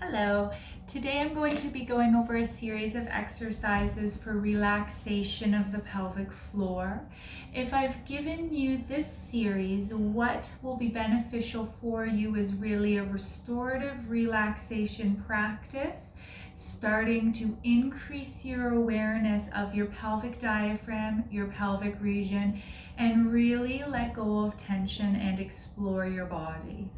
Hello, today I'm going to be going over a series of exercises for relaxation of the pelvic floor. If I've given you this series, what will be beneficial for you is really a restorative relaxation practice, starting to increase your awareness of your pelvic diaphragm, your pelvic region, and really let go of tension and explore your body.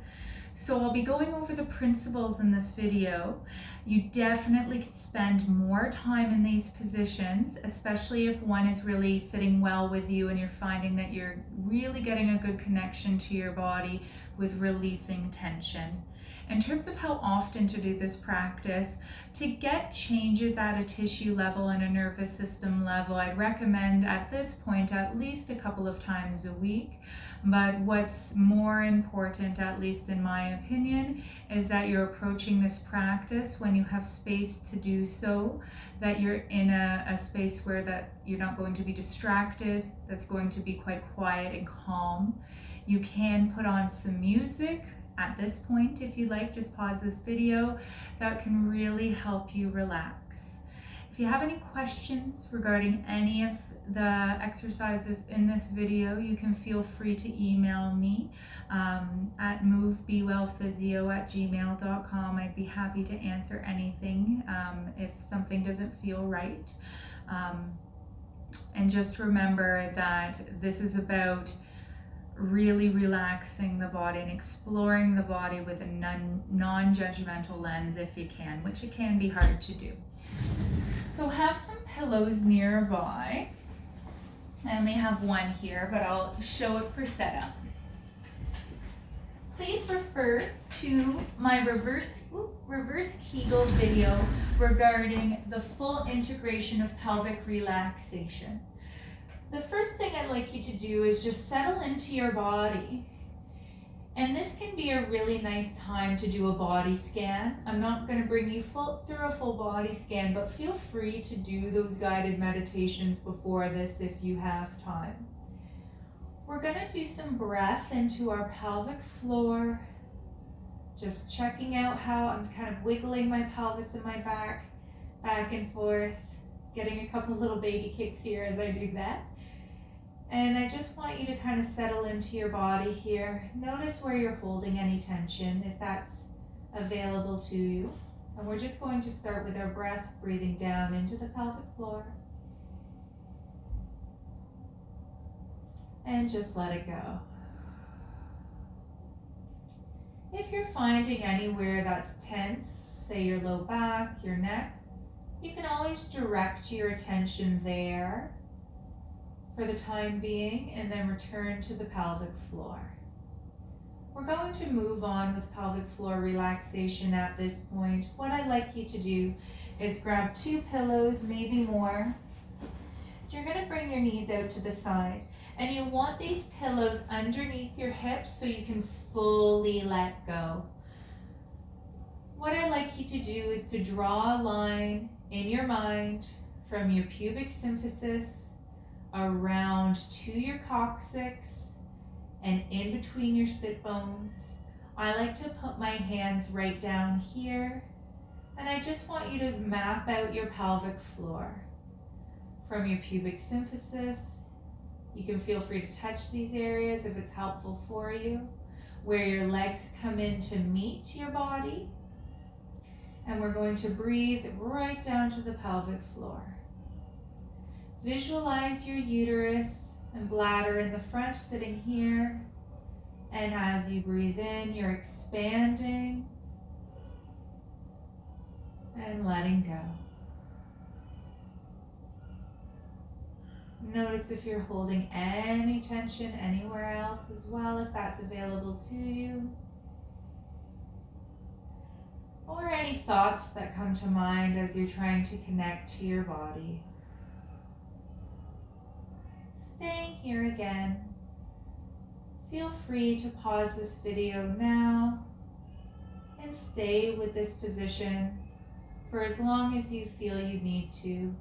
So I'll be going over the principles in this video. You definitely could spend more time in these positions, especially if one is really sitting well with you and you're finding that you're really getting a good connection to your body with releasing tension. In terms of how often to do this practice, to get changes at a tissue level and a nervous system level, I'd recommend at this point at least a couple of times a week. But what's more important, at least in my opinion, is that you're approaching this practice when you have space to do so, that you're in a space where that you're not going to be distracted, that's going to be quite quiet and calm. You can put on some music at this point if you like, just pause this video. That can really help you relax. If you have any questions regarding any of the exercises in this video, you can feel free to email me at movebewellphysio@gmail.com. I'd be happy to answer anything if something doesn't feel right. And just remember that this is about really relaxing the body and exploring the body with a non-judgmental lens if you can, which it can be hard to do. So have some pillows nearby. I only have one here, but I'll show it for setup. Please refer to my reverse Kegel video regarding the full integration of pelvic relaxation. The first thing I'd like you to do is just settle into your body. And this can be a really nice time to do a body scan. I'm not going to bring you through a full body scan, but feel free to do those guided meditations before this if you have time. We're going to do some breath into our pelvic floor, just checking out how I'm kind of wiggling my pelvis and my back and forth, getting a couple little baby kicks here as I do that. And I just want you to kind of settle into your body here. Notice where you're holding any tension, if that's available to you. And we're just going to start with our breath, breathing down into the pelvic floor. And just let it go. If you're finding anywhere that's tense, say your low back, your neck, you can always direct your attention there for the time being, and then return to the pelvic floor. We're going to move on with pelvic floor relaxation at this point. What I'd like you to do is grab 2 pillows, maybe more. You're going to bring your knees out to the side, and you want these pillows underneath your hips so you can fully let go. What I'd like you to do is to draw a line in your mind from your pubic symphysis around to your coccyx and in between your sit bones. I like to put my hands right down here, and I just want you to map out your pelvic floor. From your pubic symphysis, you can feel free to touch these areas if it's helpful for you, where your legs come in to meet your body. And we're going to breathe right down to the pelvic floor. Visualize your uterus and bladder in the front sitting here. And as you breathe in, you're expanding and letting go. Notice if you're holding any tension anywhere else as well, if that's available to you. Or any thoughts that come to mind as you're trying to connect to your body. Staying here again, feel free to pause this video now and stay with this position for as long as you feel you need to.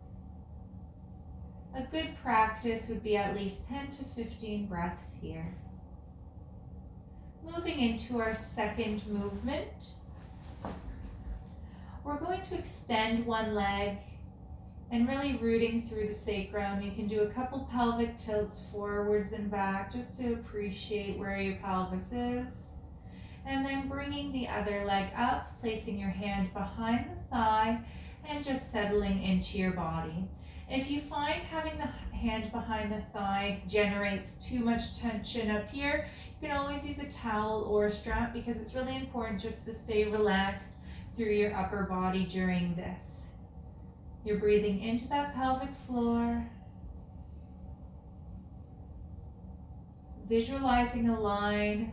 A good practice would be at least 10 to 15 breaths here. Moving into our second movement, going to extend one leg and really rooting through the sacrum. You can do a couple pelvic tilts forwards and back just to appreciate where your pelvis is. And then bringing the other leg up, placing your hand behind the thigh and just settling into your body. If you find having the hand behind the thigh generates too much tension up here, you can always use a towel or a strap, because it's really important just to stay relaxed through your upper body during this. You're breathing into that pelvic floor, visualizing a line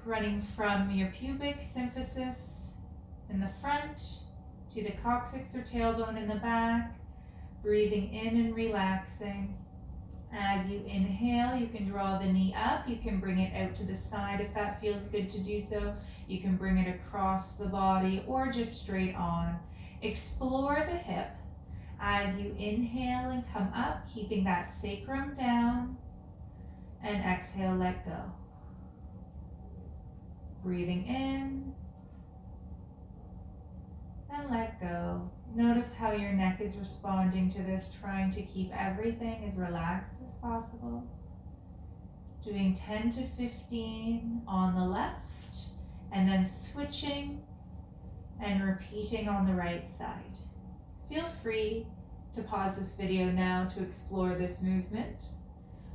running from your pubic symphysis in the front to the coccyx or tailbone in the back, breathing in and relaxing. As you inhale, you can draw the knee up, you can bring it out to the side if that feels good to do so. You can bring it across the body or just straight on. Explore the hip as you inhale and come up, keeping that sacrum down, and exhale, let go. Breathing in and let go. Notice how your neck is responding to this, trying to keep everything as relaxed as possible. Doing 10 to 15 on the left, and then switching and repeating on the right side. Feel free to pause this video now to explore this movement.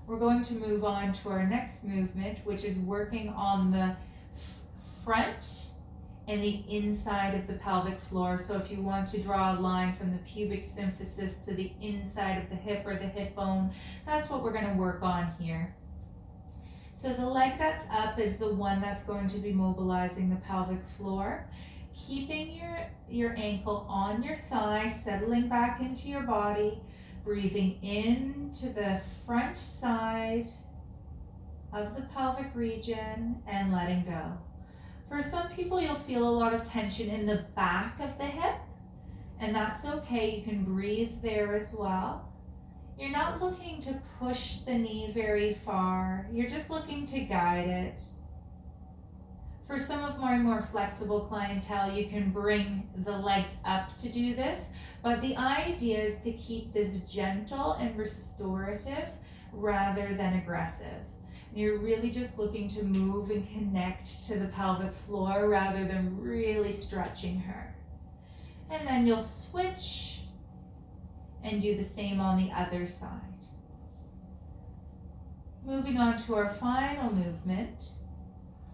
We're going to move on to our next movement, which is working on the front and the inside of the pelvic floor. So if you want to draw a line from the pubic symphysis to the inside of the hip or the hip bone, that's what we're going to work on here. So the leg that's up is the one that's going to be mobilizing the pelvic floor. Keeping your ankle on your thigh, settling back into your body, breathing into the front side of the pelvic region and letting go. For some people, you'll feel a lot of tension in the back of the hip, and that's okay. You can breathe there as well. You're not looking to push the knee very far. You're just looking to guide it. For some of my more flexible clientele, you can bring the legs up to do this, but the idea is to keep this gentle and restorative rather than aggressive. You're really just looking to move and connect to the pelvic floor rather than really stretching her. And then you'll switch and do the same on the other side. Moving on to our final movement,